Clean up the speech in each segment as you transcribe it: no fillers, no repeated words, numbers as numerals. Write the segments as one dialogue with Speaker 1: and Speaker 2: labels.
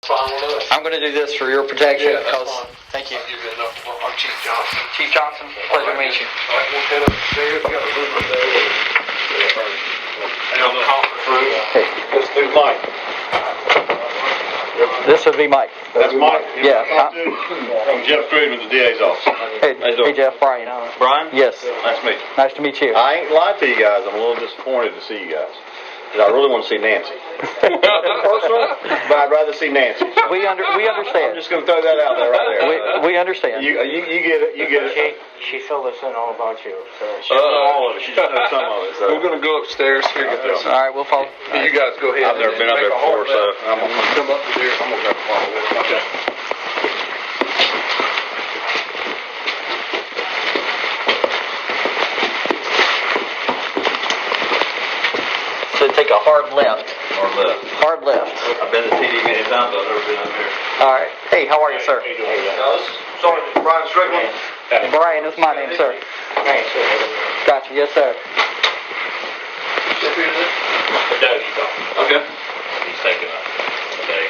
Speaker 1: I'm going to do this for your protection.
Speaker 2: Yeah, that's fine.
Speaker 1: Thank you.
Speaker 2: I'll give you a number. I'm Chief Johnson.
Speaker 1: Chief Johnson, pleasure to meet you.
Speaker 2: All right, we'll head upstairs. We got a room up there. And on the conference room.
Speaker 1: Hey.
Speaker 2: Let's do Mike.
Speaker 1: This would be Mike.
Speaker 3: That's Mike?
Speaker 1: Yeah.
Speaker 3: I'm Jeff Cruden with the DA's office.
Speaker 1: Hey, Jeff, Brian.
Speaker 3: Brian?
Speaker 1: Yes.
Speaker 3: Nice to meet you.
Speaker 1: Nice to meet you.
Speaker 3: I ain't lied to you guys. I'm a little disappointed to see you guys. Because I really want to see Nancy. But I'd rather see Nancy.
Speaker 1: We
Speaker 3: I'm
Speaker 1: understand.
Speaker 3: just going to throw that out there right there.
Speaker 1: We understand.
Speaker 3: You get it. You get it.
Speaker 4: She filled us in all about you. So
Speaker 3: She doesn't know all of it. She just knows some of it. So.
Speaker 2: We're going to go upstairs. Here, get this.
Speaker 1: All right, we'll follow.
Speaker 2: You guys go ahead.
Speaker 3: I've never been up there before, so I'm going to
Speaker 2: come up to here. I'm going to go follow this. Okay.
Speaker 1: So take a hard left. Hard left.
Speaker 3: I've been to TD many times, but I've never been up here.
Speaker 1: All right. Hey, how are you, sir?
Speaker 3: Sorry, Brian Strickland.
Speaker 1: Brian is my name, sir. Gotcha. Yes, sir.
Speaker 3: Okay.
Speaker 5: He's taking a day.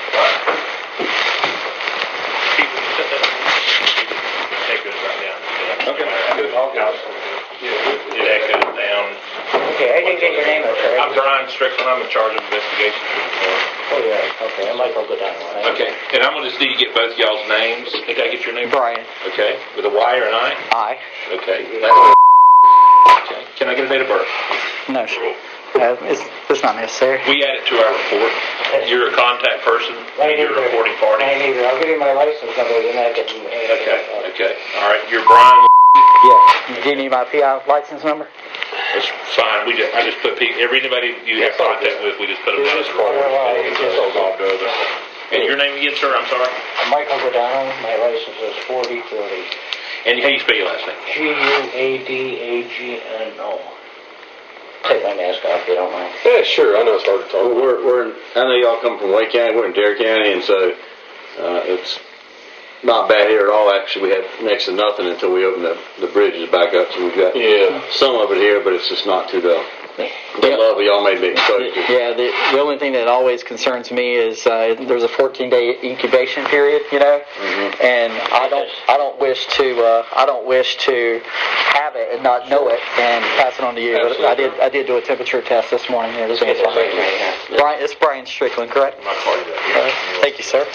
Speaker 5: Take it right down.
Speaker 3: Okay. Good.
Speaker 5: Take it down.
Speaker 4: okay, I didn't get your name, okay?
Speaker 5: I'm Brian Strickland. I'm in charge of investigations for the court.
Speaker 4: Oh yeah, okay. I might go down. Right?
Speaker 5: Okay, and I'm going to just need to get both y'all's names. Did I get your name?
Speaker 1: Brian.
Speaker 5: Okay, with a Y or an I?
Speaker 1: I.
Speaker 5: Okay. Okay. Can I get a date of birth?
Speaker 1: No, sir. It's not necessary.
Speaker 5: We add it to our report. You're a contact person. You're a reporting party.
Speaker 4: I need I'll give you my license number, then I can...
Speaker 5: Okay. All right. You're Brian.
Speaker 1: Yeah. Do you need my PI license number?
Speaker 5: It's fine. I just put anybody you have contact with, we just put them down as report. And your name again, sir? I'm sorry.
Speaker 4: Michael Godano. My license is 4030.
Speaker 5: And how do you spell your last name?
Speaker 4: Guadagno. Take my mask off if you don't mind.
Speaker 2: Yeah, sure. I know it's hard to talk.
Speaker 3: Well, I know y'all come from Wake County. We're in Dare County, and so it's not bad here at all. Actually, we had next to nothing until we opened the bridges back up. So we've got some of it here, but it's just not to the level y'all may be exposed to.
Speaker 1: Yeah, the only thing that always concerns me is there's a 14-day incubation period, and I don't wish to have it and not know it and pass it on to you. But I did do a temperature test this morning. And everything was fine. Brian, it's Brian Strickland, correct?
Speaker 5: My party that here.
Speaker 1: Thank you, sir.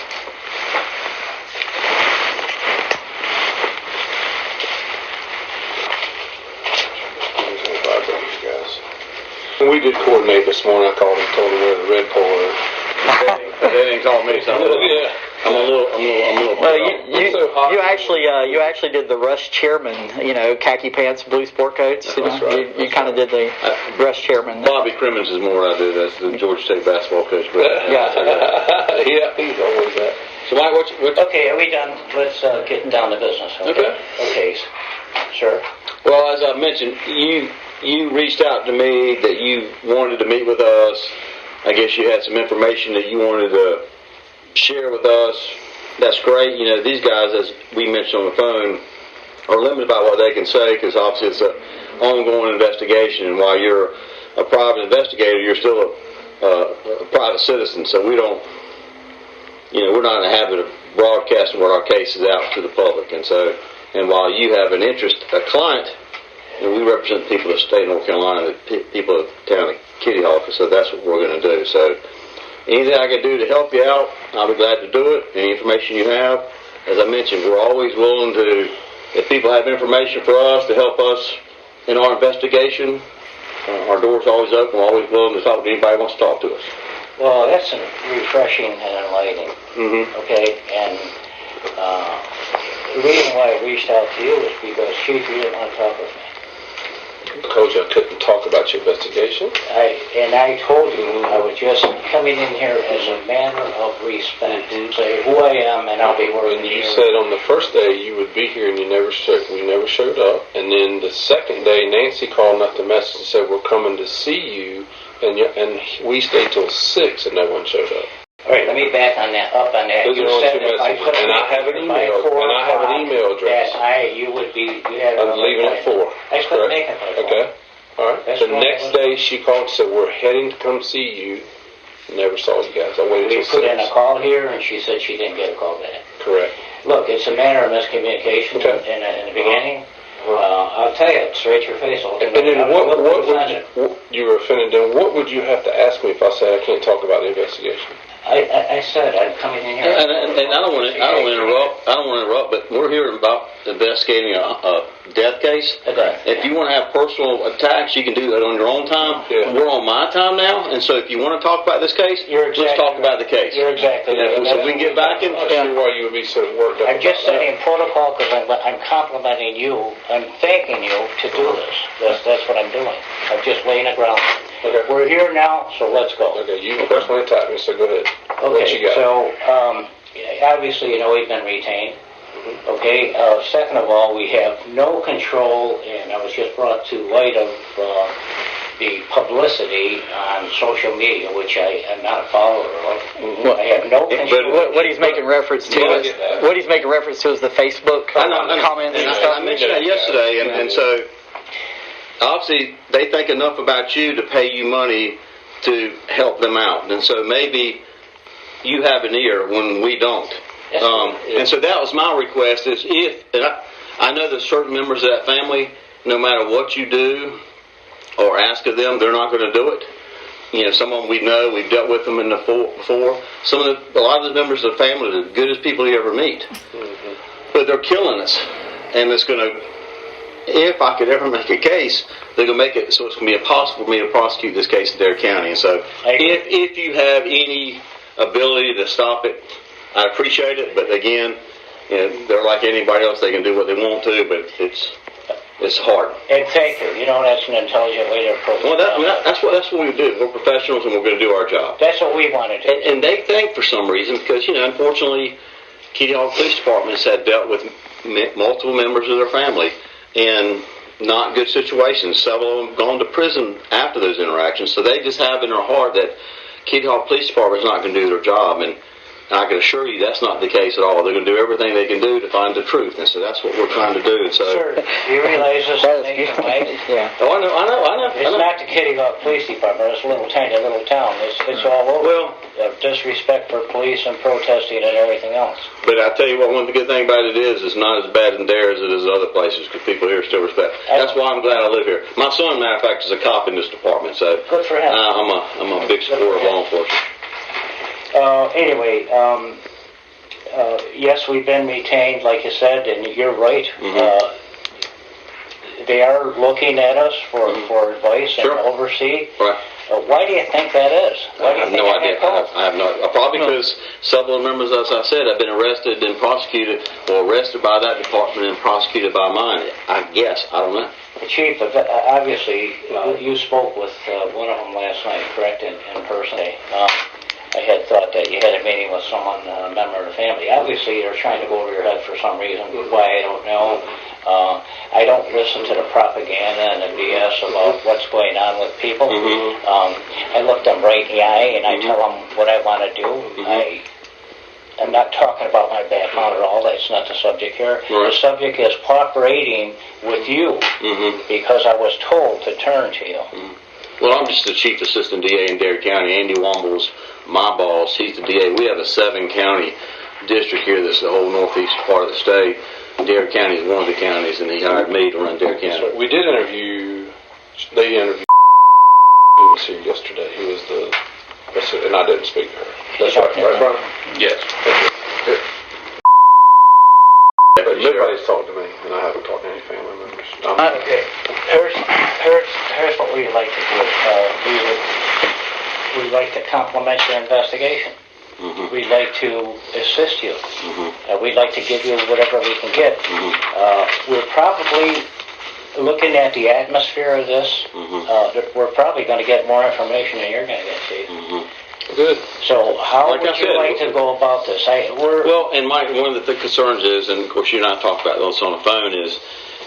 Speaker 2: When we did coordinate this morning, I called him and told him where the red pole is.
Speaker 3: They didn't call me something.
Speaker 2: Yeah.
Speaker 3: I'm a little.
Speaker 1: Well, you actually did the rush chairman, khaki pants, blue sport coats.
Speaker 2: That's right.
Speaker 1: You kind of did the rush chairman.
Speaker 3: Bobby Crimmins is more what I do. That's the Georgia State basketball coach. But,
Speaker 1: Yeah.
Speaker 2: Yeah, he's always that.
Speaker 3: So, Mike, what?
Speaker 4: Okay, are we done? Let's get down to business. Okay, sir.
Speaker 3: Well, as I mentioned, you reached out to me that you wanted to meet with us. I guess you had some information that you wanted to share with us. That's great. These guys, as we mentioned on the phone, are limited about what they can say because obviously it's an ongoing investigation. And while you're a private investigator, you're still a private citizen. So we don't, we're not in the habit of broadcasting what our case is out to the public. And while you have an interest, a client, we represent the people of the state of North Carolina, the people of the town of Kitty Hawk, so that's what we're going to do. So anything I can do to help you out, I'll be glad to do it. Any information you have, as I mentioned, we're always willing to, if people have information for us to help us in our investigation, our door's always open. We're always willing to talk to anybody who wants to talk to us.
Speaker 4: Well, that's refreshing and enlightening.
Speaker 3: Mm-hmm.
Speaker 4: Okay, and the reason why I reached out to you is because, Chief, you didn't want to talk with me.
Speaker 2: Told you I couldn't talk about your investigation.
Speaker 4: I told you I was just coming in here as a matter of respect. Say who I am, and I'll be working
Speaker 2: And
Speaker 4: here.
Speaker 2: you said on the first day you would be here, and we never showed up. And then the second day, Nancy called and left a message and said we're coming to see you, and we stayed till 6, and no one showed up.
Speaker 4: All right, let me back on that.
Speaker 2: Those are only two messages, and I have an email address.
Speaker 4: You would be.
Speaker 2: I'm leaving at 4.
Speaker 4: I couldn't make it by 4.
Speaker 2: Okay. All right.
Speaker 4: That's
Speaker 2: the
Speaker 4: what
Speaker 2: next day she called and said we're heading to come see you. Never saw you guys. I waited
Speaker 4: We
Speaker 2: till
Speaker 4: put in a
Speaker 2: 6.
Speaker 4: call here, and she said she didn't get a call back.
Speaker 2: Correct.
Speaker 4: Look, it's a matter of miscommunication
Speaker 2: Okay.
Speaker 4: in the beginning. I'll tell you, straight to your face.
Speaker 2: And then what would you were offended? Then what would you have to ask me if I said I can't talk about the investigation?
Speaker 4: I said I'm coming in here.
Speaker 3: And I don't want to interrupt, but we're hearing about investigating a death case.
Speaker 4: Okay.
Speaker 3: If you want to have personal attacks, you can do that on your own time.
Speaker 2: Yeah.
Speaker 3: We're on my time now, and so if you want to talk about this case, let's talk about the case.
Speaker 4: You're exactly right.
Speaker 3: So we can get back in.
Speaker 2: I'm not sure why you would be so worked up.
Speaker 4: I'm just
Speaker 2: about that.
Speaker 4: setting protocol because I'm complimenting you. I'm thanking you to do this. That's what I'm doing. I'm just laying the ground.
Speaker 2: Okay.
Speaker 4: We're here now, so let's go.
Speaker 2: Okay, you personally attacked me, so go ahead. What you
Speaker 4: Okay,
Speaker 2: got?
Speaker 4: so obviously, we've been retained. Okay, second of all, we have no control, and I was just brought to light of the publicity on social media, which I am not a follower of. I have no control.
Speaker 1: What he's making reference to is the Facebook comments and stuff.
Speaker 3: I mentioned that yesterday, and so obviously they think enough about you to pay you money to help them out, and so maybe you have an ear when we don't. And so that was my request: is I know that certain members of that family, no matter what you do or ask of them, they're not going to do it. Some of them we know, we've dealt with them in the before. A lot of the members of the family are the goodest people you ever meet, but they're killing us, and it's going to. If I could ever make a case, they're going to make it so it's going to be impossible for me to prosecute this case in Dare County. And so, if you have any ability to stop it, I appreciate it. But again, they're like anybody else; they can do what they want to, but it's hard.
Speaker 4: And thank you. That's an intelligent way to approach it.
Speaker 3: Well, that's what we do. We're professionals, and we're going to do our job.
Speaker 4: That's what we want to do.
Speaker 3: And they think for some reason, because unfortunately, Kitty Hawk Police Departments had dealt with multiple members of their family in not good situations. Several of them gone to prison after those interactions. So they just have in their heart that Kitty Hawk Police Department is not going to do their job. And I can assure you that's not the case at all. They're going to do everything they can do to find the truth. And so that's what we're trying to do. And so,
Speaker 4: Sir, do you realize this is nationwide?
Speaker 1: Yeah.
Speaker 3: Oh, I know.
Speaker 4: It's not the Kitty Hawk Police Department. It's a tiny little town. It's all over.
Speaker 3: Well,
Speaker 4: disrespect for police and protesting and everything else.
Speaker 3: But I tell you what, one of the good thing about it is it's not as bad in Dare as it is other places because people here still respect. That's why I'm glad I live here. My son, matter of fact, is a cop in this department, so
Speaker 4: good for him.
Speaker 3: I'm a big supporter of law enforcement.
Speaker 4: Anyway, yes, we've been retained, like you said, and you're right. They are looking at us for advice and oversee.
Speaker 3: Right.
Speaker 4: Why do you think that is? Why do you
Speaker 3: I have
Speaker 4: think
Speaker 3: no
Speaker 4: that
Speaker 3: idea.
Speaker 4: goes?
Speaker 3: I have no. Probably because several members, as I said, have been arrested and prosecuted, or arrested by that department and prosecuted by mine. I guess. I don't know.
Speaker 4: Chief, obviously, you spoke with one of them last night, correct, in person. I had thought that you had a meeting with someone, a member of the family. Obviously, they're trying to go over your head for some reason. Why, I don't know. I don't listen to the propaganda and the BS about what's going on with people. I look them right in the eye and I tell them what I want to do. I'm not talking about my background at all. That's not the subject here.
Speaker 3: Right.
Speaker 4: The subject is cooperating with you because I was told to turn to you.
Speaker 3: Well, I'm just the chief assistant DA in Dare County. Andy Womble's my boss. He's the DA. We have a 7-county district here that's the whole northeast part of the state. Dare County is one of the counties, and he hired me to run Dare County.
Speaker 2: So we did interview. They interviewed. Who was here yesterday? Who was the? And I didn't speak to her. That's right, Brian?
Speaker 5: Yes.
Speaker 2: But nobody's talked to me, and I haven't talked to any family members.
Speaker 4: Okay. Here's what we'd like to do. We'd like to complement your investigation. We'd like to assist you. We'd like to give you whatever we can get. We're probably looking at the atmosphere of this. We're probably going to get more information than you're going to get, Chief.
Speaker 3: Good.
Speaker 4: So how
Speaker 3: Like
Speaker 4: would
Speaker 3: I
Speaker 4: you
Speaker 3: said,
Speaker 4: like to go about this?
Speaker 3: Well, and Mike, one of the concerns is, and of course you and I talked about this on the phone, is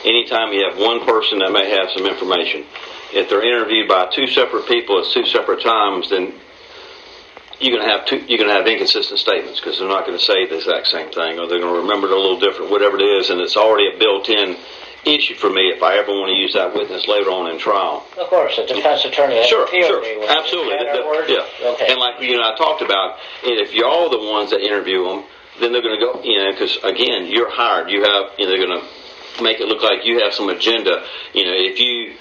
Speaker 3: anytime you have one person that may have some information, if they're interviewed by 2 separate people at 2 separate times, then you're going to have inconsistent statements because they're not going to say the exact same thing, or they're going to remember it a little different, whatever it is, and it's already a built-in issue for me if I ever want to use that witness later on in trial.
Speaker 4: Of course, the defense attorney has
Speaker 3: Sure,
Speaker 4: a field
Speaker 3: sure,
Speaker 4: day with
Speaker 3: absolutely.
Speaker 4: it.
Speaker 3: Yeah.
Speaker 4: Okay.
Speaker 3: And like I talked about, if y'all are the ones that interview them, then they're going to go, because again, you're hired. You have, they're going to make it look like you have some agenda. If you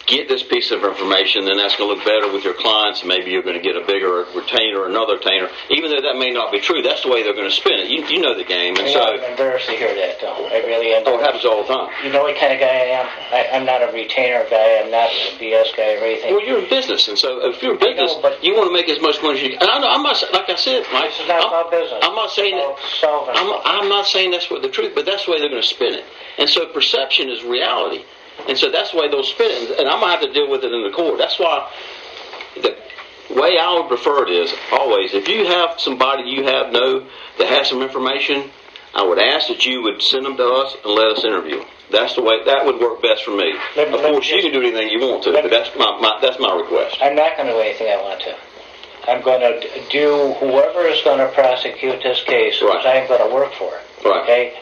Speaker 3: get this piece of information, then that's going to look better with your clients. Maybe you're going to get a bigger retainer, another retainer. Even though that may not be true, that's the way they're going to spin it. You know the game, and
Speaker 4: I'm embarrassed to hear that, though. I really am.
Speaker 3: Oh, it happens all the time.
Speaker 4: You know what kind of guy I am? I'm not a retainer guy. I'm not a BS guy or anything.
Speaker 3: Well, you're in business, and so if you're in business, you want to make as much money as you can. And I'm not, like I said, Mike,
Speaker 4: This is not about business.
Speaker 3: I'm not saying that. I'm not saying that's what the truth, but that's the way they're going to spin it. And so perception is reality. And so that's the way they'll spin it. And I'm going to have to deal with it in the court. That's why the way I would prefer it is, always, if you have somebody you know that has some information, I would ask that you would send them to us and let us interview them. That's the way, that would work best for me. Of course, you can do anything you want to, but that's my request.
Speaker 4: I'm not going to do anything I want to. I'm going to do whoever is going to prosecute this case, because I'm going to work for it.
Speaker 3: Right.
Speaker 4: Okay?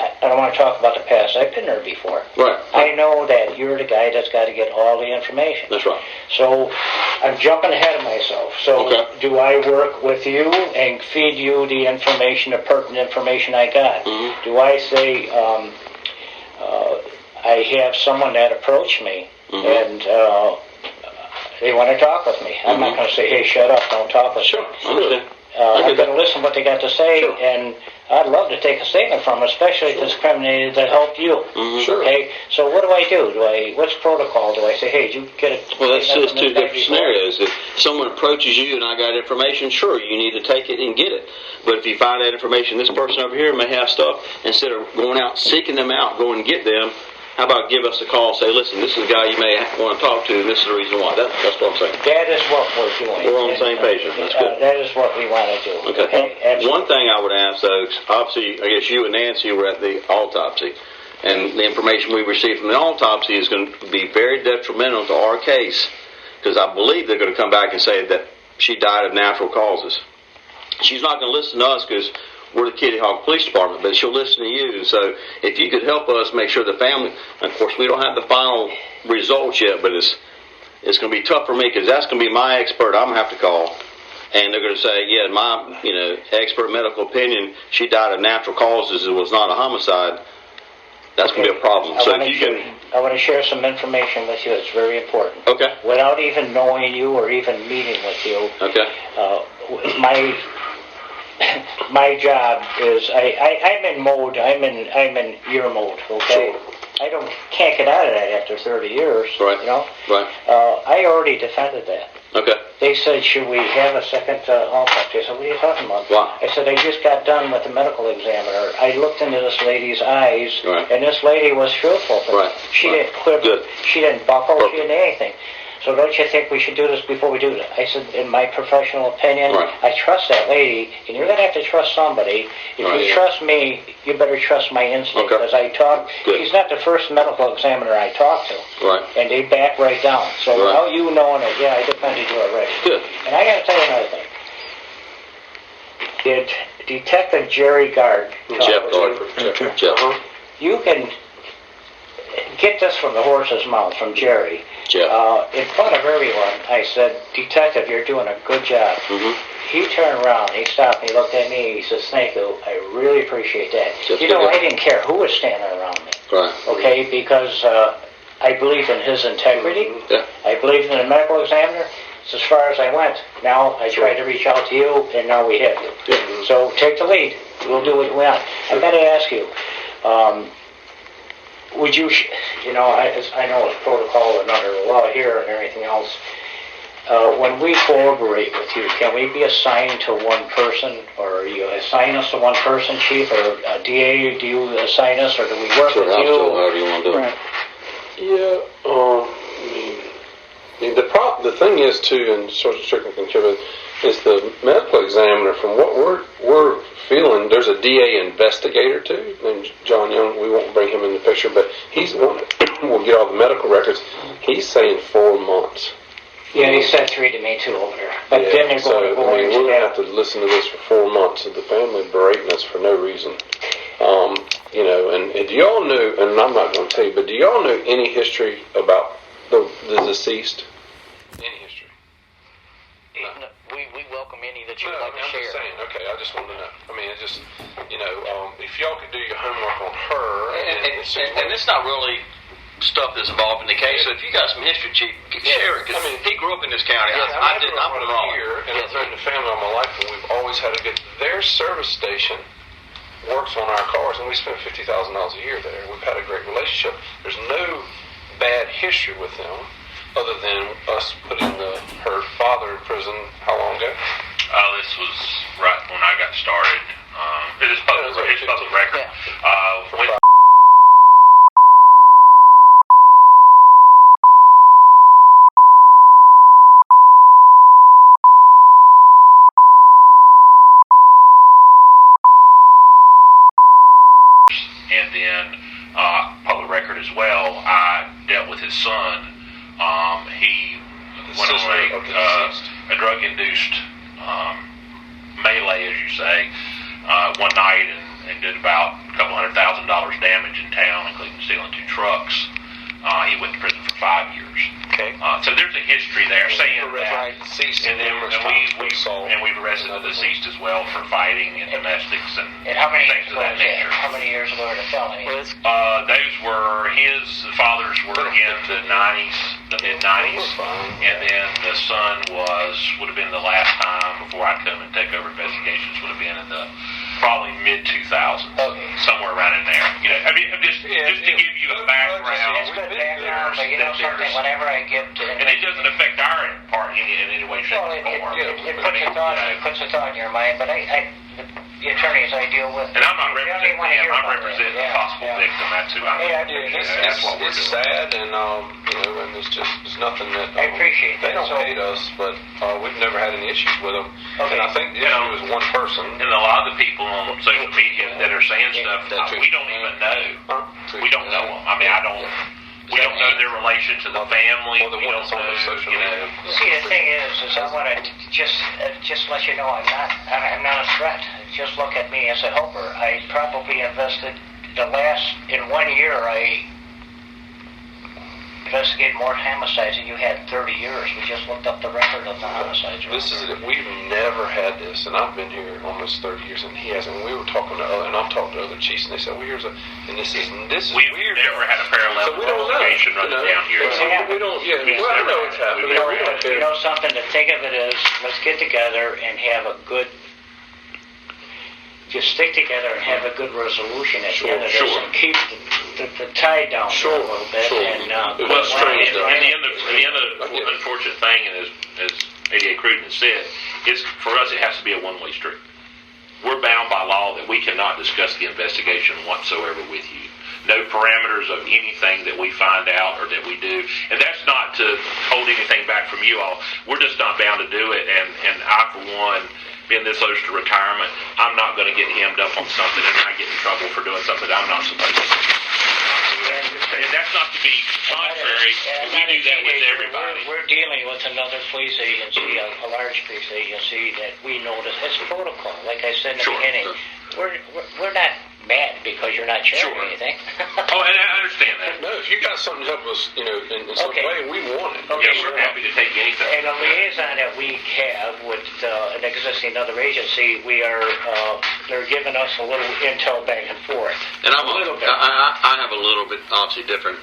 Speaker 4: I don't want to talk about the past. I've been there before.
Speaker 3: Right.
Speaker 4: I know that you're the guy that's got to get all the information.
Speaker 3: That's right.
Speaker 4: So I'm jumping ahead of myself. So do I work with you and feed you the information, the pertinent information I got?
Speaker 3: Mm-hmm.
Speaker 4: Do I say I have someone that approached me and they want to talk with me? I'm not going to say, hey, shut up, don't talk with me.
Speaker 3: Sure. I understand.
Speaker 4: I'm going to listen to what they got to say, and I'd love to take a statement from them, especially if it's criminated to help you.
Speaker 3: Mm-hmm. Sure.
Speaker 4: Okay, so what do I do? What's protocol? Do I say, hey, did you get it?
Speaker 3: Well, that's just two different scenarios. If someone approaches you and I got information, sure, you need to take it and get it. But if you find that information, this person over here may have stuff, instead of going out seeking them out, go and get them, how about give us a call and say, listen, this is the guy you may want to talk to, and this is the reason why. That's what I'm saying.
Speaker 4: That is what we're doing.
Speaker 3: We're on the same page. That's good.
Speaker 4: That is what we want to do.
Speaker 3: Okay. One thing I would ask, though, obviously, I guess you and Nancy were at the autopsy, and the information we received from the autopsy is going to be very detrimental to our case, because I believe they're going to come back and say that she died of natural causes. She's not going to listen to us because we're the Kitty Hawk Police Department, but she'll listen to you. So if you could help us make sure the family, of course, we don't have the final results yet, but it's going to be tough for me because that's going to be my expert I'm going to have to call. And they're going to say, yeah, my expert medical opinion, she died of natural causes. It was not a homicide. That's going to be a problem. So if you can...
Speaker 4: I want to share some information with you. It's very important.
Speaker 3: Okay.
Speaker 4: Without even knowing you or even meeting with you.
Speaker 3: Okay.
Speaker 4: My job is I'm in mode. I'm in ear mode. Okay.
Speaker 3: Sure.
Speaker 4: I can't get out of that after 30 years.
Speaker 3: Right. Right.
Speaker 4: I already defended that.
Speaker 3: Okay.
Speaker 4: They said, should we have a second autopsy? I said, what are you talking about?
Speaker 3: Wow.
Speaker 4: I said, I just got done with the medical examiner. I looked into this lady's eyes, and this lady was truthful.
Speaker 3: Right.
Speaker 4: She didn't quiver.
Speaker 3: Good.
Speaker 4: She didn't buckle.
Speaker 3: Perfect.
Speaker 4: She didn't do anything. So don't you think we should do this before we do this? I said, in my professional opinion, I trust that lady, and you're going to have to trust somebody. If you trust me, you better trust my instinct, because I talk. She's not the first medical examiner I talked to.
Speaker 3: Right.
Speaker 4: And they back right down. So without you knowing it, I defended you already.
Speaker 3: Good.
Speaker 4: And I got to tell you another thing. Did Detective Jerry Gard
Speaker 3: Jeff.
Speaker 4: You can get this from the horse's mouth, from Jerry. In front of everyone, I said, Detective, you're doing a good job. Mm-hmm. He turned around, he stopped me, looked at me, he says, thank you, I really appreciate that. I didn't care who was standing around me.
Speaker 3: Right.
Speaker 4: Okay, because I believe in his integrity.
Speaker 3: Yeah.
Speaker 4: I believe in the medical examiner. It's as far as I went. Now I try to reach out to you, and now we have you.
Speaker 3: Yeah.
Speaker 4: So take the lead. We'll do what we want. I've got to ask you, would you, I know it's protocol and under the law here and everything else, when we cooperate with you, can we be assigned to one person, or you assign us to one person, Chief, or DA, do you assign us, or do we work with you?
Speaker 3: However you want to do it.
Speaker 2: The thing is, too, and Sergeant Strickland can contribute, is the medical examiner, from what we're feeling, there's a DA investigator, too, named John Young. We won't bring him in the picture, but he's the one that will get all the medical records. He's saying 4 months.
Speaker 4: Yeah, he said 3 to me, too, over there. But then they're going to go into
Speaker 2: we're going to have to listen to this for 4 months of the family berating us for no reason. And do y'all know, and I'm not going to tell you, but do y'all know any history about the deceased? Any history?
Speaker 1: No. We welcome any that you would like to
Speaker 2: I'm
Speaker 1: share.
Speaker 2: just saying, okay, I just wanted to know. I mean, it's just, if y'all could do your homework on her.
Speaker 3: And it's not really stuff that's involved in the case, so if you got some history, Chief, share it, because he grew up in this county.
Speaker 2: Yes,
Speaker 3: I'm from Raleigh.
Speaker 2: here, and I've known the family all my life, and we've always had a good, their service station works on our cars, and we spend $50,000 a year there. We've had a great relationship. There's no bad history with them, other than us putting her father in prison how long ago?
Speaker 5: This was right when I got started. It is public record.
Speaker 1: Yeah.
Speaker 5: When and then public record as well, I dealt with his son. He went on a drug-induced melee, as you say, one night and did about a couple $100,000 damage in town, including stealing 2 trucks. He went to prison for 5 years.
Speaker 1: Okay.
Speaker 5: So there's a history there saying that.
Speaker 2: Deceased
Speaker 5: And we've arrested the deceased as well for fighting and domestics and
Speaker 4: how many
Speaker 5: things of that nature.
Speaker 4: How many years ago were the felonies?
Speaker 5: Those were his fathers were in the mid-90s, and then the son would have been the last time before I'd come and take over investigations. Would have been in the probably mid-2000s, somewhere around in there. I mean, just to give you a background.
Speaker 4: It's good background, but something. Whenever I get to,
Speaker 5: and it doesn't affect our part in any way, shape, or form.
Speaker 4: It puts a thought in your mind. But the attorneys I deal with,
Speaker 5: and I'm not representing him. I'm representing the possible victim. That's who I'm.
Speaker 2: That's what we're doing. It's sad, and and there's nothing that
Speaker 4: I appreciate.
Speaker 2: They don't hate us, but we've never had any issues with them.
Speaker 4: Okay.
Speaker 2: And I think the issue is one person.
Speaker 5: And a lot of the people on social media that are saying stuff, we don't even know. We don't know them. I mean, we don't know their relation to the family. We don't know,
Speaker 4: See, the thing is I want to just let you know I'm not a threat. Just look at me as a helper. I probably invested in 1 year I investigated more homicides than you had 30 years. We just looked up the record of the homicides.
Speaker 2: We've never had this, and I've been here almost 30 years, and he hasn't. And we were talking to and I've talked to other chiefs, and they said, "Well, this is
Speaker 5: we've
Speaker 2: weird."
Speaker 5: Never had a parallel investigation running down here.
Speaker 2: We don't. Yeah, I know it's happening.
Speaker 4: You know something? The thing of it is, let's get together and have a good. Just stick together and have a good resolution at the end of this, and keep the tie down a little bit. And
Speaker 5: the unfortunate thing, and as ADA Cruden has said, is for us it has to be a one-way street. We're bound by law that we cannot discuss the investigation whatsoever with you. No parameters of anything that we find out or that we do, and that's not to hold anything back from you all. We're just not bound to do it, and I, for one, being this close to retirement, I'm not going to get hemmed up on something and I get in trouble for doing something that I'm not supposed to do. And that's not to be contrary. We do that with everybody.
Speaker 4: We're dealing with another police agency, a large police agency that we notice. It's protocol, like I said in the beginning. We're not mad because you're not sharing anything.
Speaker 5: Oh, and I understand that.
Speaker 2: No, if you got something to help us, in some way, we want it.
Speaker 5: Okay, we're happy to take anything.
Speaker 4: And the liaison that we have with an existing other agency, they're giving us a little intel back and forth.
Speaker 3: And I have a little bit, obviously, different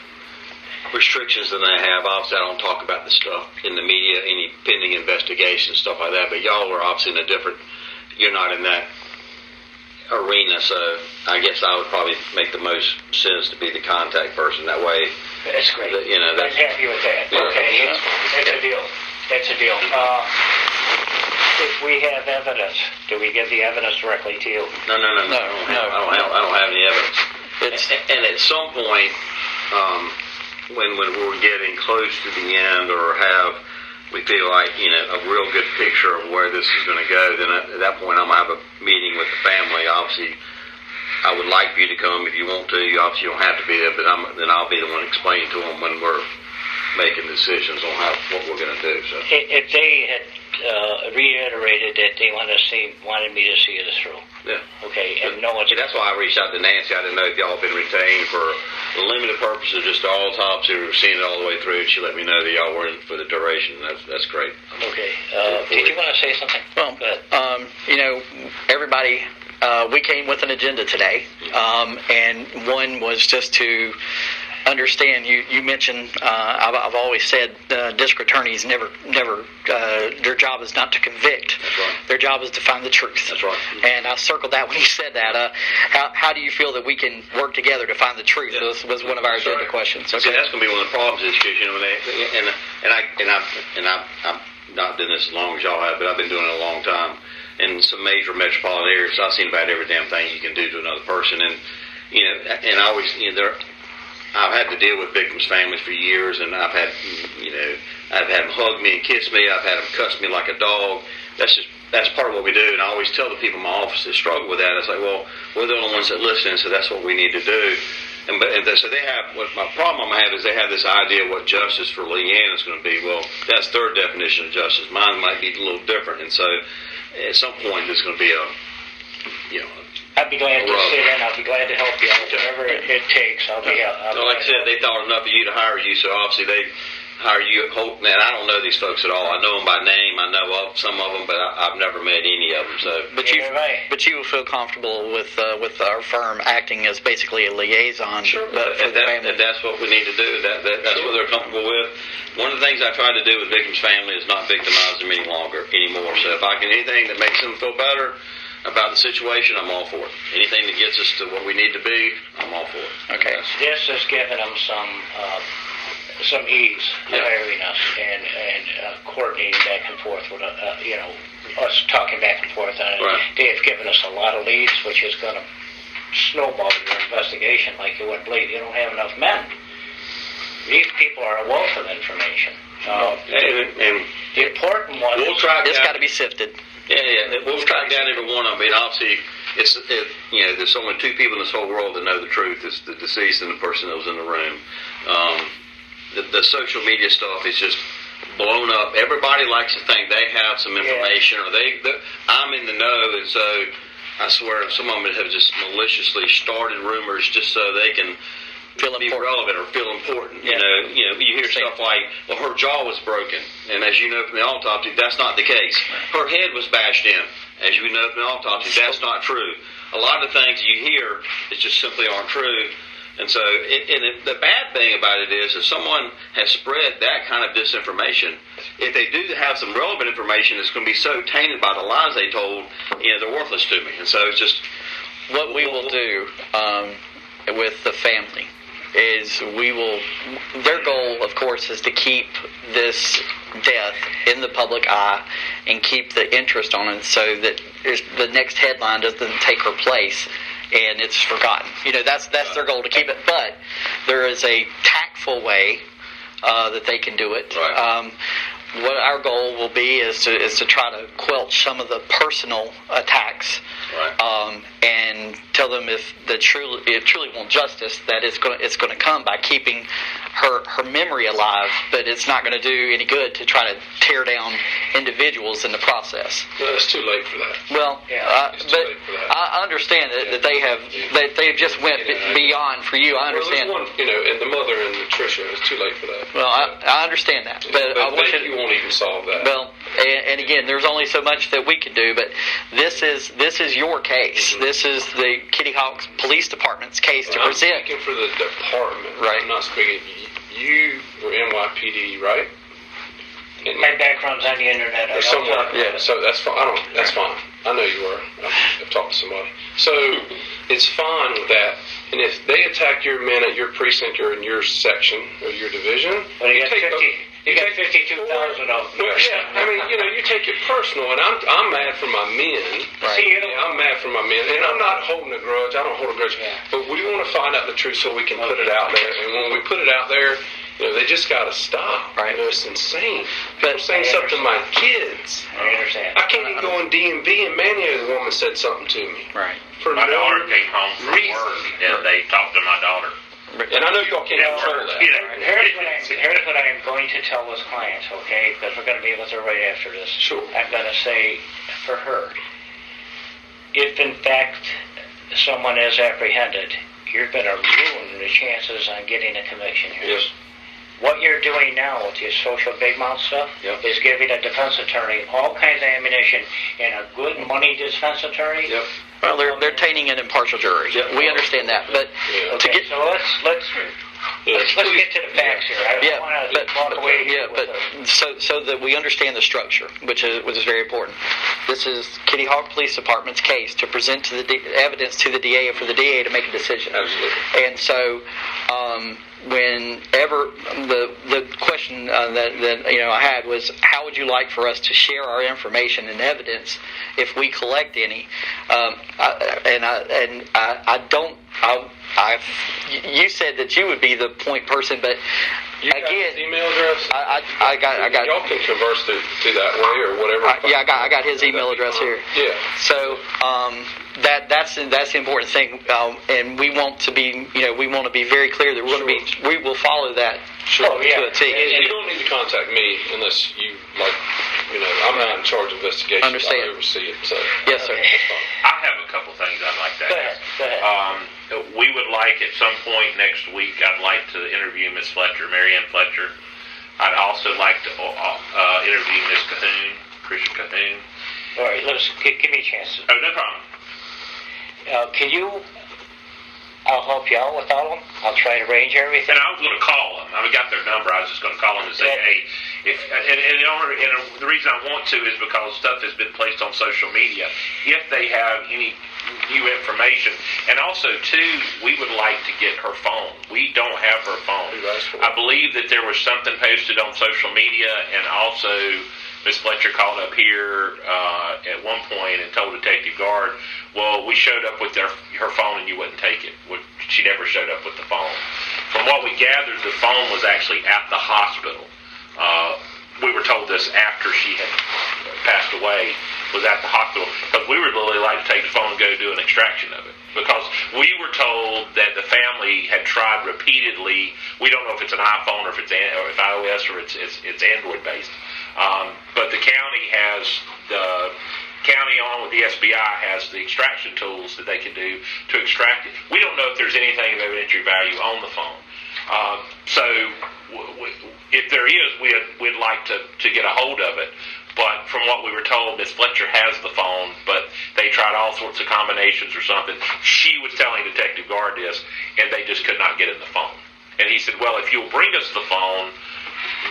Speaker 3: restrictions than they have. Obviously, I don't talk about the stuff in the media, any pending investigation, stuff like that, but y'all are obviously in a different, you're not in that arena, so I guess I would probably make the most sense to be the contact person. That way,
Speaker 4: that's great.
Speaker 3: I'm
Speaker 4: happy with that. Okay, that's a deal. That's a deal. If we have evidence, do we give the evidence directly to you?
Speaker 3: No. I don't have any evidence. And at some point, when we're getting close to the end, or we feel like a real good picture of where this is going to go, then at that point I'm going to have a meeting with the family. Obviously, I would like for you to come if you want to. You obviously don't have to be there, but then I'll be the one explaining to them when we're making decisions on what we're going to do. So
Speaker 4: if they had reiterated that they wanted me to see this through.
Speaker 3: Yeah.
Speaker 4: Okay, and no one's...
Speaker 3: That's why I reached out to Nancy. I didn't know if y'all been retained for limited purposes, just autopsy, or seeing it all the way through. And she let me know that y'all were in for the duration. That's great.
Speaker 4: Okay. Did you want to say something?
Speaker 1: Well, everybody, we came with an agenda today, and one was just to understand. You mentioned. I've always said district attorneys never. Their job is not to convict.
Speaker 3: That's right.
Speaker 1: Their job is to find the truth.
Speaker 3: That's right.
Speaker 1: And I circled that when you said that. How do you feel that we can work together to find the truth?
Speaker 3: Yeah.
Speaker 1: Was one of our agenda questions.
Speaker 3: Okay. See, that's going to be one of the problems in this case, I'm not doing this as long as y'all have, but I've been doing it a long time. In some major metropolitan areas, I've seen about every damn thing you can do to another person, and I always, I've had to deal with victims' families for years, and I've had them hug me and kiss me. I've had them cuss me like a dog. That's part of what we do, and I always tell the people in my office that struggle with that. I say, well, we're the only ones that listen, so that's what we need to do. So they have, what my problem I have is they have this idea of what justice for LeeAnn is going to be. Well, that's their definition of justice. Mine might be a little different, and so at some point there's going to be
Speaker 4: I'd be glad to sit in. I'll be glad to help you out. Whatever it takes, I'll be out.
Speaker 3: Like I said, they thought enough of you to hire you, so obviously they hire you. Man, I don't know these folks at all. I know them by name. I know of some of them, but I've never met any of them. So,
Speaker 1: but you will feel comfortable with our firm acting as basically a liaison.
Speaker 3: Sure. If that's what we need to do, that's what they're comfortable with. One of the things I try to do with victims' family is not victimize them anymore. So if I can anything that makes them feel better about the situation, I'm all for it. Anything that gets us to what we need to be, I'm all for it.
Speaker 1: Okay.
Speaker 4: This has given them some ease hiring us and coordinating back and forth with us talking back and forth on it.
Speaker 3: Right.
Speaker 4: They have given us a lot of leads, which is going to snowball your investigation like you wouldn't believe. You don't have enough men. These people are a wealth of information.
Speaker 3: And
Speaker 4: the important one
Speaker 1: it's got to be sifted.
Speaker 3: Yeah. We'll track down every one of them. I mean, obviously, there's only two people in this whole world that know the truth. It's the deceased and the person that was in the room. The social media stuff is just blown up. Everybody likes to think they have some information, or I'm in the know, and so I swear some of them have just maliciously started rumors just so they can be relevant or feel important.
Speaker 1: Yeah.
Speaker 3: You hear stuff like, well, her jaw was broken, and as you know from the autopsy, that's not the case. Her head was bashed in, as you know from the autopsy, that's not true. A lot of the things you hear that just simply aren't true. And so the bad thing about it is if someone has spread that kind of disinformation, if they do have some relevant information that's going to be so tainted by the lies they told, they're worthless to me. And so it's just...
Speaker 1: What we will do with the family is their goal, of course, is to keep this death in the public eye and keep the interest on it so that the next headline doesn't take her place and it's forgotten. That's their goal, to keep it. But there is a tactful way that they can do it.
Speaker 3: Right.
Speaker 1: What our goal will be is to try to quelch some of the personal attacks,
Speaker 3: right.
Speaker 1: And tell them if it truly want justice, that it's going to come by keeping her memory alive, but it's not going to do any good to try to tear down individuals in the process.
Speaker 2: No, it's too late for that.
Speaker 1: Well, I understand that they just went beyond for you. I understand.
Speaker 2: Well, and the mother and Tricia, it's too late for that.
Speaker 1: Well, I understand that, but I want
Speaker 2: you won't even solve that.
Speaker 1: Well, and again, there's only so much that we can do, but this is your case. Mm-hmm. This is the Kitty Hawk Police Department's case to present.
Speaker 2: I'm speaking for the department.
Speaker 1: Right.
Speaker 2: I'm not speaking. You were NYPD, right?
Speaker 4: And my background's on the internet.
Speaker 2: Or somewhere. Yeah. So that's fine. That's fine. I know you were. I've talked to somebody. So it's fine with that. And if they attack your men at your precinct or in your section or your division,
Speaker 4: well, you got 52,000 of them.
Speaker 2: Well, you take it personal, and I'm mad for my men.
Speaker 1: Right.
Speaker 4: See,
Speaker 2: I'm mad for my men, and I'm not holding a grudge. I don't hold a grudge.
Speaker 4: Yeah.
Speaker 2: But we want to find out the truth so we can put it out there. And when we put it out there, they just got to stop.
Speaker 1: Right.
Speaker 2: It's insane. People saying stuff to my kids.
Speaker 4: I understand.
Speaker 2: I can't even go on DMV, and Manny, the woman, said something to me.
Speaker 1: Right.
Speaker 5: My daughter came home from work the other day, talked to my daughter.
Speaker 2: And I know y'all can't control that.
Speaker 4: Here's what I'm going to tell this client, okay? Because we're going to be with her right after this.
Speaker 2: Sure.
Speaker 4: I'm going to say for her, if in fact someone is apprehended, you're going to ruin the chances on getting a conviction here.
Speaker 2: Yes.
Speaker 4: What you're doing now with your social big mouth stuff is giving a defense attorney all kinds of ammunition, and a good money defense attorney.
Speaker 2: Yep.
Speaker 1: Well, they're tainting an impartial jury. We understand that, but to get
Speaker 4: so let's get to the facts here. I don't want to walk away.
Speaker 1: So that we understand the structure, which is very important. This is Kitty Hawk Police Department's case to present to the evidence to the DA for the DA to make a decision.
Speaker 2: Absolutely.
Speaker 1: And so, whenever the question that I had was, how would you like for us to share our information and evidence if we collect any? You said that you would be the point person, but
Speaker 2: you got his email address?
Speaker 1: I got.
Speaker 2: Y'all can converse to that way or whatever.
Speaker 1: I got his email address here.
Speaker 2: Yeah.
Speaker 1: So that's the important thing, and we want to be very clear that we will follow that to a T.
Speaker 2: And you don't need to contact me unless you I'm not in charge of investigation.
Speaker 1: Understand.
Speaker 2: I oversee it. So
Speaker 1: yes, sir.
Speaker 5: I have a couple things I'd like to add.
Speaker 4: Go ahead.
Speaker 5: We would like at some point next week, I'd like to interview Miss Fletcher, LeeAnn Fletcher. I'd also like to interview Miss Cahoon, Tricia Cahoon.
Speaker 4: All right, give me a chance.
Speaker 5: Oh, no problem.
Speaker 4: I'll help you out with all of them. I'll try to arrange everything.
Speaker 5: And I was going to call them. I got their number. I was just going to call them and say, hey, the reason I want to is because stuff has been placed on social media. If they have any new information, and also too, we would like to get her phone. We don't have her phone. I believe that there was something posted on social media, and also Miss Fletcher called up here at one point and told Detective Guard, well, we showed up with her phone and you wouldn't take it. She never showed up with the phone. From what we gathered, the phone was actually at the hospital. We were told this after she had passed away, was at the hospital, because we would really like to take the phone and go do an extraction of it. Because we were told that the family had tried repeatedly. We don't know if it's an iPhone or if it's iOS or it's Android based. But the county has along with the SBI has the extraction tools that they can do to extract it. We don't know if there's anything of evidentiary value on the phone. So if there is, we'd like to get a hold of it. But from what we were told, Miss Fletcher has the phone, but they tried all sorts of combinations or something. She was telling Detective Guard this, and they just could not get in the phone. And he said, well, if you'll bring us the phone,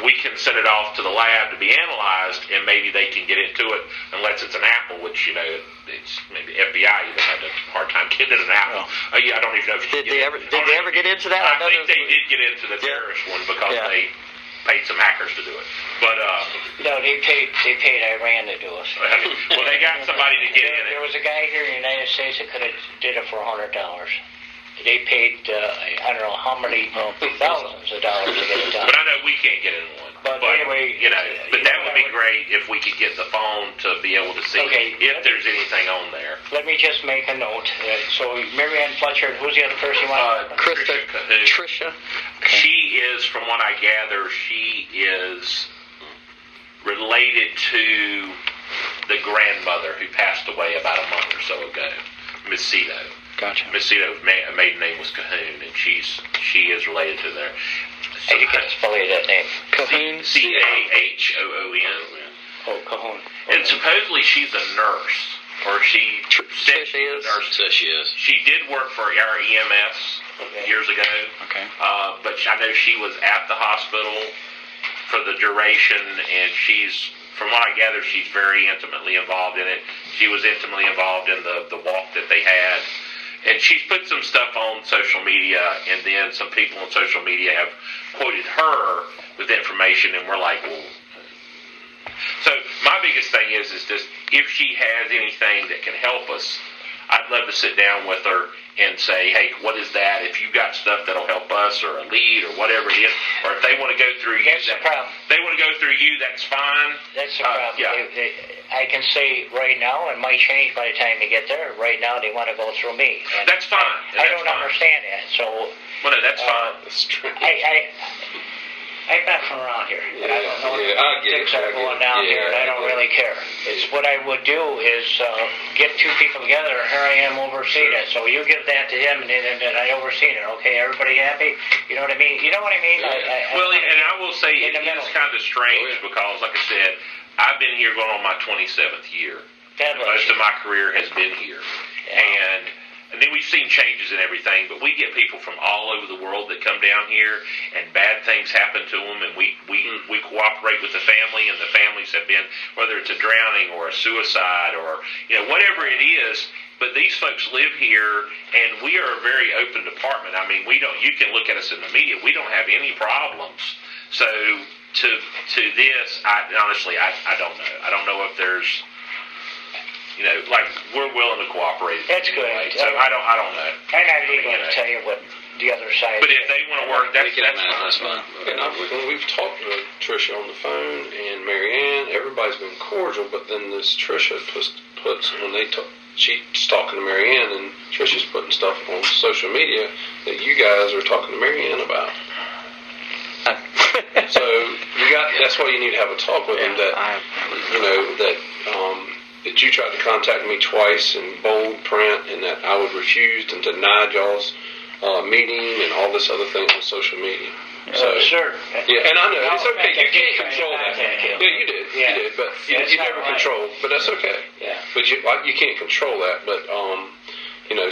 Speaker 5: we can send it off to the lab to be analyzed, and maybe they can get into it, unless it's an Apple, which, it's maybe FBI even had a hard time getting an Apple. I don't even know if
Speaker 1: did they ever get into that?
Speaker 5: I think they did get into the terrorist one because they paid some hackers to do it. But
Speaker 4: no, they paid Iran to do it.
Speaker 5: Well, they got somebody to get in it.
Speaker 4: There was a guy here in the United States that could have did it for $100. They paid I don't know how many thousands of dollars to get it done.
Speaker 5: But I know we can't get in one.
Speaker 4: But anyway,
Speaker 5: but that would be great if we could get the phone to be able to see if there's anything on there.
Speaker 4: Let me just make a note. So LeeAnn Fletcher, who's the other person you want?
Speaker 1: Tricia. Okay.
Speaker 5: She is, from what I gather, she is related to the grandmother who passed away about a month or so ago, Miss Cito.
Speaker 1: Gotcha.
Speaker 5: Miss Cito's maiden name was Cahoon, and she is related to there.
Speaker 4: So you can spell that name.
Speaker 1: Cahoon.
Speaker 5: Cahoon.
Speaker 4: Oh, Cahoon.
Speaker 5: And supposedly she's a nurse, or she said she is.
Speaker 3: Says she is.
Speaker 5: She did work for our EMS years ago.
Speaker 1: Okay.
Speaker 5: But I know she was at the hospital for the duration, and from what I gather, she's very intimately involved in it. She was intimately involved in the walk that they had. And she's put some stuff on social media, and then some people on social media have quoted her with information, and we're like, well. So my biggest thing is just if she has anything that can help us, I'd love to sit down with her and say, hey, what is that? If you got stuff that'll help us, or a lead, or whatever it is, or if they want to go through you,
Speaker 4: That's the problem.
Speaker 5: They want to go through you, that's fine.
Speaker 4: That's the problem.
Speaker 5: Yeah.
Speaker 4: I can say right now, it might change by the time they get there. Right now, they want to go through me. And
Speaker 5: That's fine.
Speaker 4: I don't understand that. So,
Speaker 5: Well, no, that's fine.
Speaker 2: That's true.
Speaker 4: I've been from around here. And I don't know what
Speaker 2: I get
Speaker 4: things
Speaker 2: it,
Speaker 4: are
Speaker 2: I get
Speaker 4: going
Speaker 2: it.
Speaker 4: down
Speaker 2: Yeah,
Speaker 4: here, and I don't really care. It's what I would do is get two people together, and here I am overseeing it. So you give that to him, and then I overseen it. Okay, everybody happy? You know what I mean? You know what I mean?
Speaker 2: Yeah.
Speaker 5: Well, and I will say it
Speaker 4: in the
Speaker 5: is
Speaker 4: middle.
Speaker 5: kind of strange because, like I said, I've been here going on my 27th year.
Speaker 4: God bless
Speaker 5: Most
Speaker 4: you.
Speaker 5: of my career has been here. And then we've seen changes and everything, but we get people from all over the world that come down here, and bad things happen to them, and we cooperate with the family, and the families have been, whether it's a drowning or a suicide or whatever it is. But these folks live here, and we are a very open department. I mean, you can look at us in the media. We don't have any problems. So to this, honestly, I don't know. I don't know if there's. Like we're willing to cooperate.
Speaker 4: That's good.
Speaker 5: So I don't know.
Speaker 4: I'm not even going to tell you what the other side.
Speaker 5: But if they want to work, that's
Speaker 3: fine.
Speaker 2: And we've talked to Tricia on the phone and Marianne. Everybody's been cordial, but then this Tricia puts when she's talking to Marianne, and Tricia's putting stuff on social media that you guys are talking to Marianne about. So that's why you need to have a talk with them. That you tried to contact me twice in bold print, and that I would refuse and deny y'all's meeting and all this other thing on social media. So
Speaker 4: sure.
Speaker 2: Yeah, and I know it's okay. You can't
Speaker 4: try to
Speaker 2: control that.
Speaker 4: contact you.
Speaker 2: Yeah, you did.
Speaker 4: Yeah.
Speaker 2: You did, but you never
Speaker 4: not right.
Speaker 2: control. But that's okay.
Speaker 4: Yeah.
Speaker 2: But you can't control that. But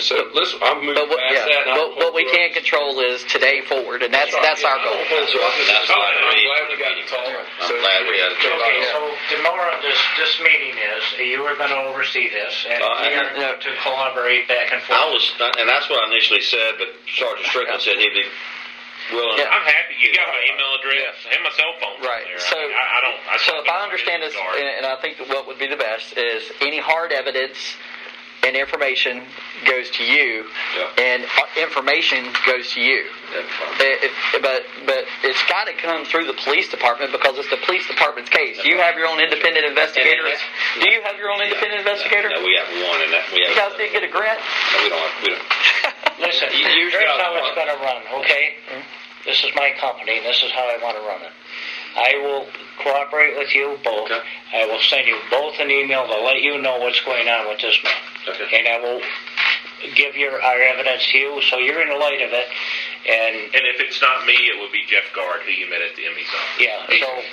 Speaker 2: so listen, I'm moving past that. And
Speaker 1: What we can't control is today forward, and that's our goal.
Speaker 2: That's why I'm glad we got to talk.
Speaker 3: I'm glad we had a talk.
Speaker 4: Okay, so tomorrow this meeting is you were going to oversee this, and you're going to collaborate back and forth.
Speaker 3: And that's what I initially said, but Sergeant Strickland said he'd be willing.
Speaker 1: Yeah.
Speaker 5: I'm happy. You got my email address and my cell phone.
Speaker 1: Right.
Speaker 5: There.
Speaker 1: So,
Speaker 5: I
Speaker 1: if I understand this, and I think that what would be the best is any hard evidence and information goes to you, and information goes to you. But it's got to come through the police department because it's the police department's case. Do you have your own independent investigator? Do you have your own independent investigator?
Speaker 3: No, we have one, and that we have.
Speaker 1: You guys didn't get a grant?
Speaker 3: No, we don't.
Speaker 4: Listen, here's how it's going to run, okay? This is my company, and this is how I want to run it. I will cooperate with you both.
Speaker 3: Okay.
Speaker 4: I will send you both an email to let you know what's going on with this man.
Speaker 3: Okay.
Speaker 4: And I will give our evidence to you, so you're in the light of it. And
Speaker 5: if it's not me, it would be Jeff Gard, who you met at the Emmys office.
Speaker 4: Yeah,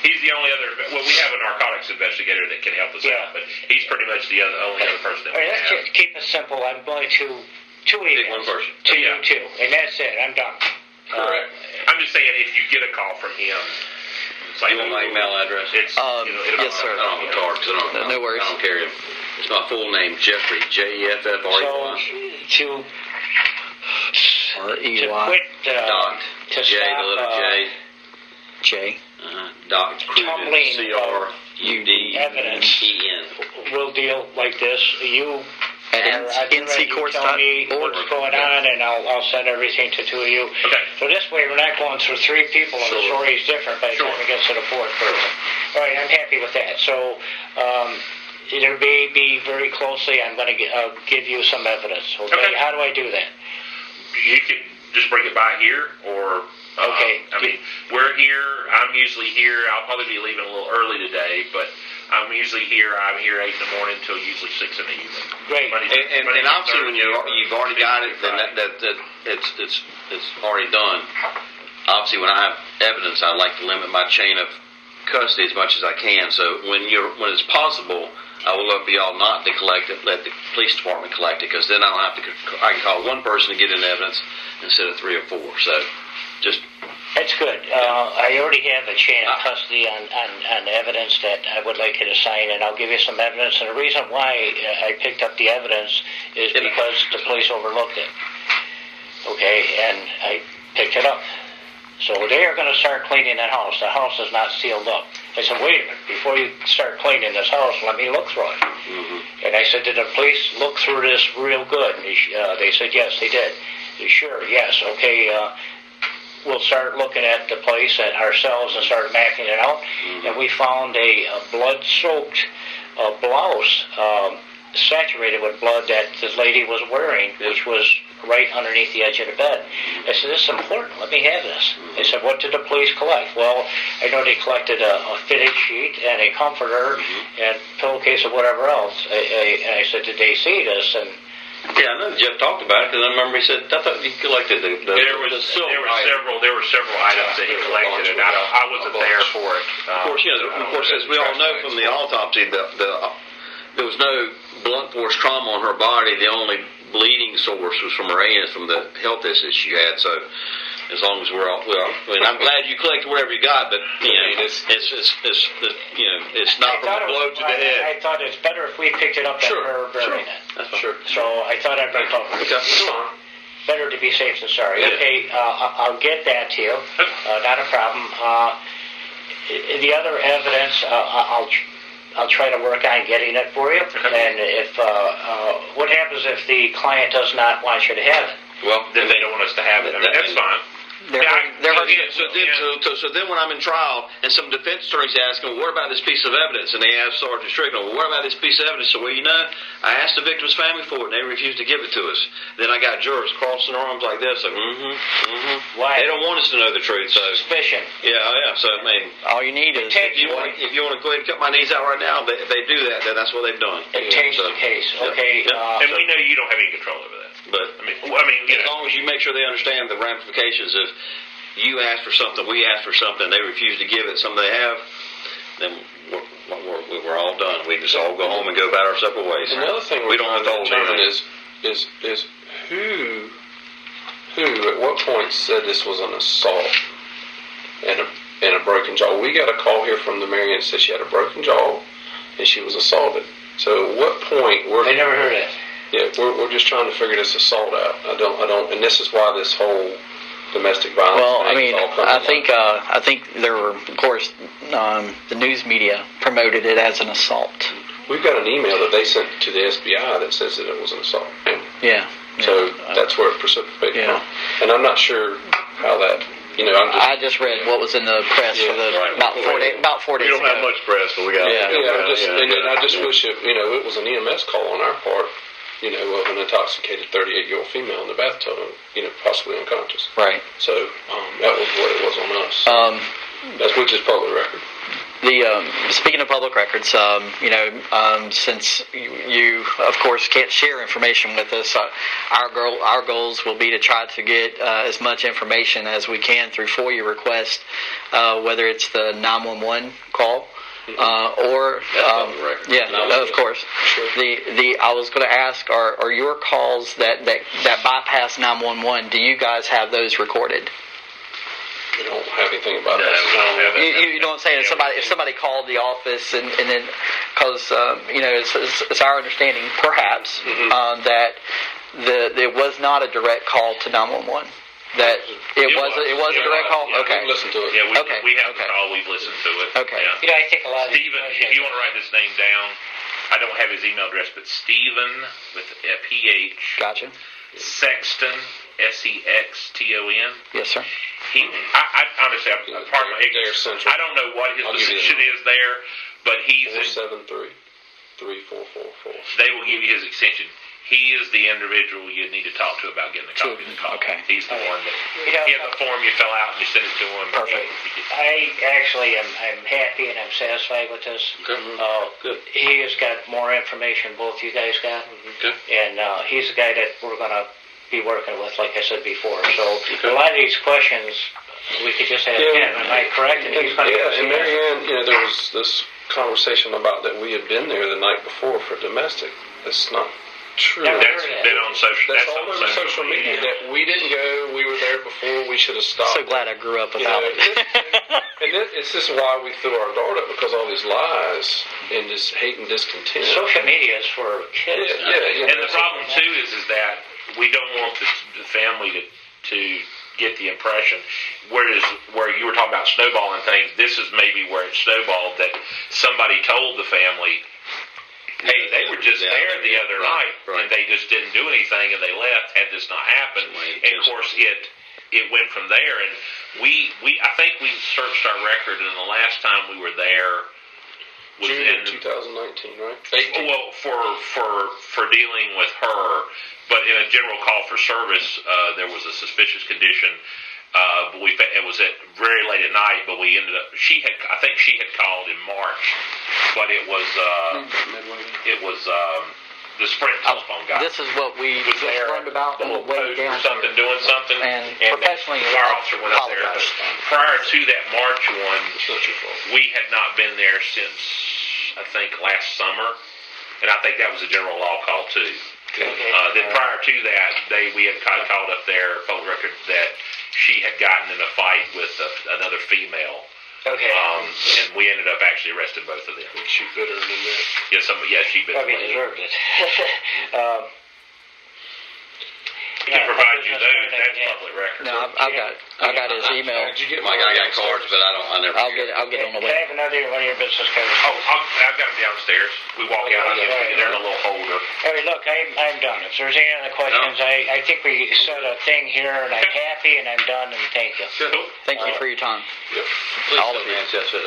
Speaker 5: He's the only other. Well, we have a narcotics investigator that can help us out, but he's pretty much the only other person that we
Speaker 4: let's
Speaker 5: have.
Speaker 4: just keep it simple. I'm going to two emails
Speaker 3: one person.
Speaker 4: to you two, and that's it. I'm done.
Speaker 5: Correct. I'm just saying, if you get a call from him, it's like,
Speaker 3: You want my email address?
Speaker 5: It's
Speaker 1: yes, sir.
Speaker 3: I don't have a card, because
Speaker 1: No worries.
Speaker 3: I don't carry it. It's my full name, Jeffrey, Jeffrey.
Speaker 4: So
Speaker 1: R-E-Y.
Speaker 4: to quit
Speaker 3: Dot
Speaker 4: to
Speaker 3: J,
Speaker 4: stop
Speaker 3: the little J.
Speaker 1: J.
Speaker 3: Dot Cruden,
Speaker 4: tumbling
Speaker 3: C-R-U-D-E-N.
Speaker 4: we'll deal like this. You
Speaker 1: At
Speaker 4: tell me what's going on, and I'll send everything to two of you.
Speaker 5: Okay.
Speaker 4: So this way, we're not going through three people, and the story's different by the time it gets to the fourth person. All right, I'm happy with that. So it'll be very closely. I'm going to give you some evidence. Okay? How do I do that?
Speaker 5: You can just bring it by here, or
Speaker 4: Okay.
Speaker 5: I mean, we're here. I'm usually here. I'll probably be leaving a little early today, but I'm usually here. I'm here 8 in the morning until usually 6 in the evening.
Speaker 4: Great.
Speaker 3: And obviously, when you've already got it, then it's already done. Obviously, when I have evidence, I like to limit my chain of custody as much as I can. So when it's possible, I will look for y'all not to collect it. Let the police department collect it, because then I don't have to. I can call one person to get in evidence instead of 3 or 4. So just.
Speaker 4: That's good. I already have a chain of custody on evidence that I would like you to sign, and I'll give you some evidence. And the reason why I picked up the evidence is because the police overlooked it. Okay, and I picked it up. So they are going to start cleaning that house. The house is not sealed up. I said, wait a minute, before you start cleaning this house, let me look through it. And I said, did the police look through this real good? And they said, yes, they did. Sure, yes, okay, we'll start looking at the place and ourselves and start mapping it out. And we found a blood-soaked blouse saturated with blood that this lady was wearing, which was right underneath the edge of the bed. I said, this is important. Let me have this. They said, what did the police collect? Well, I know they collected a fitted sheet and a comforter and pillowcase or whatever else. And I said, did they see this? And
Speaker 3: yeah, I know Jeff talked about it because I remember he said, I thought he collected the
Speaker 5: there were several items that he collected, and I wasn't there for it.
Speaker 3: Of course, as we all know from the autopsy, there was no blunt force trauma on her body. The only bleeding source was from her anus from the health issues she had. So, as long as we're all, I mean, I'm glad you collected whatever you got, but it's not from a blow to the head.
Speaker 4: I thought it's better if we picked it up than her burying it.
Speaker 3: That's sure.
Speaker 4: So I thought I'd be better to be safe than sorry.
Speaker 3: Yeah.
Speaker 4: Okay, I'll get that to you. Not a problem. The other evidence, I'll try to work on getting it for you. And if what happens if the client does not want you to have it?
Speaker 5: Well, then they don't want us to have it. I mean, that's fine.
Speaker 3: So then when I'm in trial and some defense attorneys ask them, what about this piece of evidence? And they ask Sergeant Strickland, well, what about this piece of evidence? So, well, I asked the victim's family for it, and they refused to give it to us. Then I got jurors crossing their arms like this, like,
Speaker 4: Why?
Speaker 3: They don't want us to know the truth. So
Speaker 4: Suspicion.
Speaker 3: Yeah. So I mean,
Speaker 1: all you need is
Speaker 3: if you want to go ahead and cut my knees out right now, if they do that, then that's what they've done.
Speaker 4: It takes the case. Okay.
Speaker 5: And we know you don't have any control over that.
Speaker 3: But as long as you make sure they understand the ramifications of you ask for something, we ask for something, they refuse to give it, some they have, then we're all done. We just all go home and go about our separate ways.
Speaker 2: Another thing we don't have to determine is who at what point said this was an assault and a broken jaw. We got a call here from the Marion that said she had a broken jaw and she was assaulted. So at what point
Speaker 4: I never heard it.
Speaker 2: Yeah, we're just trying to figure this assault out. I don't, and this is why this whole domestic violence.
Speaker 1: Well,
Speaker 2: thing
Speaker 1: I mean,
Speaker 2: is all coming
Speaker 1: I think there were, of course, the news media promoted it as an assault.
Speaker 2: We've got an email that they sent to the SBI that says that it was an assault.
Speaker 1: Yeah.
Speaker 2: So that's where it precipitated from. And I'm not sure how that.
Speaker 1: I just read what was in the press for about 4 days ago.
Speaker 3: We don't have much press, but we got.
Speaker 2: I just wish it was an EMS call on our part. Of an intoxicated 38-year-old female in the bathtub, possibly unconscious.
Speaker 1: Right.
Speaker 2: So that was what it was on us. Which is public record.
Speaker 1: Speaking of public records, since you of course can't share information with us, our goals will be to try to get as much information as we can through FOIA request, whether it's the 911 call. Of course. Sure. I was going to ask, are your calls that bypass 911? Do you guys have those recorded?
Speaker 2: We don't have anything about that.
Speaker 1: You don't say if somebody called the office and then because it's our understanding perhaps that it was not a direct call to 911. That it was a direct call. Okay.
Speaker 2: We listened to it.
Speaker 5: Yeah, we have the call. We've listened to it.
Speaker 1: Okay.
Speaker 5: Yeah.
Speaker 4: I think a lot of
Speaker 5: Stephen, if you want to write this name down, I don't have his email address, but Stephen with a PH.
Speaker 1: Gotcha.
Speaker 5: Sexton, SEXTON.
Speaker 1: Yes, sir.
Speaker 5: I honestly, pardon my ignorance. I don't know what his position is there, but he's
Speaker 2: 473-3444.
Speaker 5: They will give you his extension. He is the individual you need to talk to about getting a copy of the call.
Speaker 1: Okay.
Speaker 5: He's the one that he has a form you fill out and you send it to him.
Speaker 1: Perfect.
Speaker 4: I actually am happy and I'm satisfied with this.
Speaker 3: Okay. Good.
Speaker 4: He has got more information both you guys got.
Speaker 3: Okay.
Speaker 4: And he's the guy that we're going to be working with, like I said before. So a lot of these questions we could just ask him. Am I correct? And he's going to
Speaker 2: and Marianne, there was this conversation about that we had been there the night before for domestic. That's not true.
Speaker 5: That's been on social.
Speaker 2: That's all over social media. That we didn't go. We were there before. We should have stopped.
Speaker 1: So glad I grew up without it.
Speaker 2: And it's just why we threw our guard up, because all these lies and this hate and discontent.
Speaker 4: Social media is for kids.
Speaker 5: And the problem too is that we don't want the family to get the impression, where you were talking about snowballing things. This is maybe where it snowballed, that somebody told the family, hey, they were just
Speaker 3: Yeah,
Speaker 5: there the other night,
Speaker 3: right.
Speaker 5: and they just didn't do anything, and they left. Had this not happened, and of course it went from there. And I think we searched our record, and the last time we were there was
Speaker 2: June
Speaker 5: in
Speaker 2: 2019, right?
Speaker 5: well, for dealing with her, but in a general call for service, there was a suspicious condition. But it was at very late at night. But we ended up. I think she had called in March, but it was the Sprint telephone guy.
Speaker 1: This is what we
Speaker 5: was there,
Speaker 1: learned about
Speaker 5: the
Speaker 1: on the
Speaker 5: little
Speaker 1: way
Speaker 5: post
Speaker 1: down
Speaker 5: or something,
Speaker 1: here.
Speaker 5: doing something,
Speaker 1: And
Speaker 5: the
Speaker 1: professionally,
Speaker 5: fire
Speaker 1: I
Speaker 5: officer went up there. But
Speaker 1: apologize.
Speaker 5: prior to that March one,
Speaker 2: It's not your fault.
Speaker 5: we had not been there since I think last summer, and I think that was a general law call too. Then prior to that, we had kind of called up there, public record, that she had gotten in a fight with another female.
Speaker 4: Okay.
Speaker 5: And we ended up actually arresting both of them.
Speaker 2: She bit her in the neck.
Speaker 5: She bit
Speaker 4: Probably
Speaker 5: the lady.
Speaker 4: deserved it.
Speaker 5: We can provide you those. That's public record.
Speaker 1: No, I got his email.
Speaker 2: Did you get
Speaker 3: I got cards, but I never.
Speaker 1: I'll get it on the
Speaker 4: Can I
Speaker 1: way.
Speaker 4: have another one of your business cards?
Speaker 5: Oh, I've got them downstairs. We walk out. They're in a little holder.
Speaker 4: Hey, look, I'm done. If there's any other questions, I think we set a thing here, and I'm happy, and I'm done, and thank you.
Speaker 5: Cool.
Speaker 1: Thank you for your time.
Speaker 2: Yep.
Speaker 3: Please
Speaker 1: All
Speaker 3: tell
Speaker 1: of you.
Speaker 3: Nancy I said